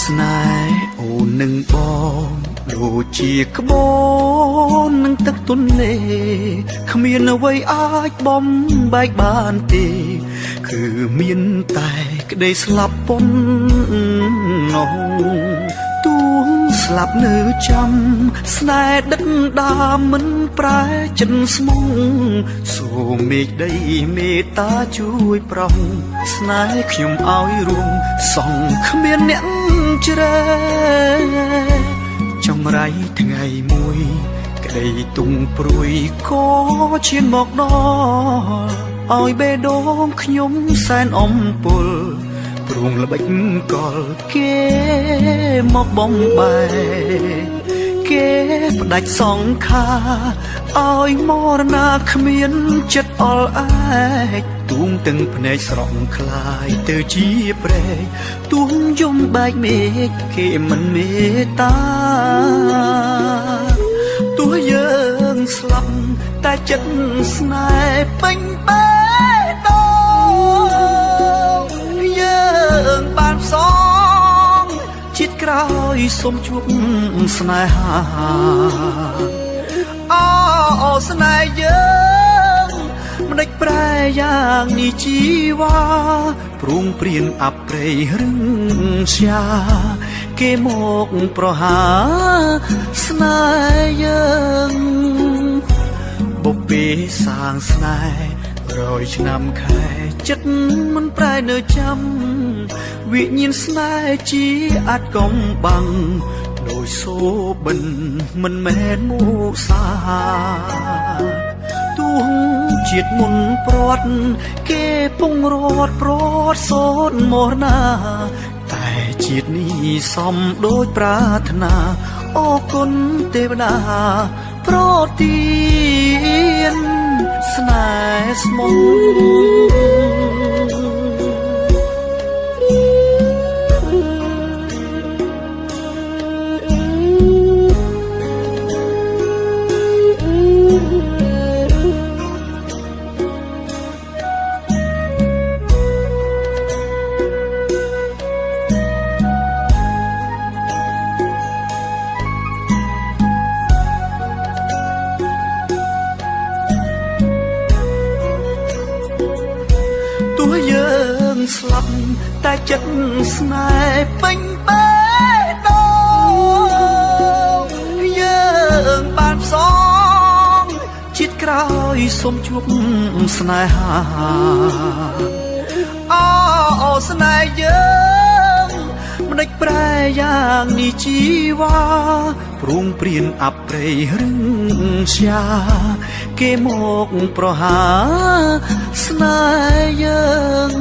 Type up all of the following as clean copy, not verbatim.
ស្នេហ៍អូននឹងបងដូចជាក្បូននឹងទឹកទន្លេគ្មានអ្វីអាចបំបែកបានទេគឺមានតែក្តីស្លាប់ប៉ុណ្ណោះទួងស្លាប់នៅចាំស្នេហ៍ដឹកដាមមិនប្រែចិនស្មុងសូមមេឃដីមេត្តាជួយប្រោះស្នេហ៍ខ្ញុំឲ្យរួមសងគ្មានអ្នកជ្រែចង្រៃថ្ងៃមួយក្តីទុំព្រួយក៏ឈានមកដល់ឲ្យបេះដូងខ្ញុំសែនអំពុលព្រួងល្បិចកលគេមកបំបែគេផ្ដាច់សងខាឲ្យមរណាគ្មានចិត្តអល់ឯកទួងទាំងភ្នែកស្រក់คลายទៅជាព្រែកទួងយំបែកមេឃគេមិនមេត្តាទោះយើងស្លាប់តែចិត្តស្នេហ៍ពេញបេះដូងយើងបានផ្សងជាតិក្រោយសូមជួបស្នេហាអូស្នេហ៍យើងមិនដេចប្រែយ៉ាងនេះជីវ៉ាព្រួងព្រៀនអប្រេយរឹងស្យាគេមកប្រហាស្នេហ៍យើងបុព្វេសាងស្នេហ៍100ឆ្នាំខែចិត្តមិនប្រែនៅចាំវិញ្ញាណស្នេហ៍ជាអាចកំបាំងដោយសូបិនមិនមែនមូសាទួងជាតិមុនព្រាត់គេពងរត់ព្រាត់សូនមរណាតែជាតិនេះសំដូចប្រាថ្នាអរគុណទេវតាប្រទានស្នេហ៍ស្មោះយើងស្លាប់តែចិត្តស្នេហ៍ពេញបេះដូងយើងបានផ្សងជាតិក្រោយសូមជួបស្នេហាអូស្នេហ៍យើងមិនដេចប្រែយ៉ាងនេះជីវ៉ាព្រួងព្រៀនអប្រេយរឹងស្យាគេមកប្រហាស្នេហ៍យើង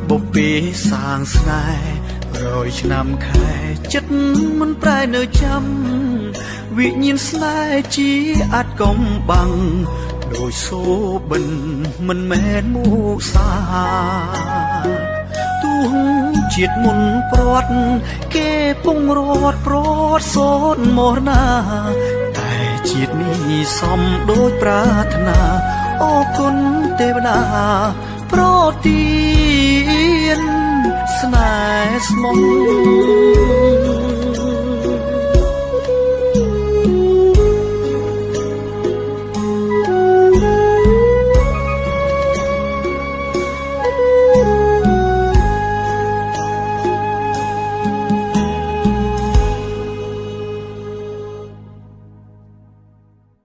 បុព្វេសាងស្នេហ៍100ឆ្នាំខែចិត្តមិនប្រែនៅចាំវិញ្ញាណស្នេហ៍ជាអាចកំបាំងដោយសូបិនមិនមែនមូសាទួងជាតិមុនព្រាត់គេពងរត់ព្រាត់សូនមរណាតែជាតិនេះសំដូចប្រាថ្នាអរគុណទេវតាប្រទានស្នេហ៍ស្មោះ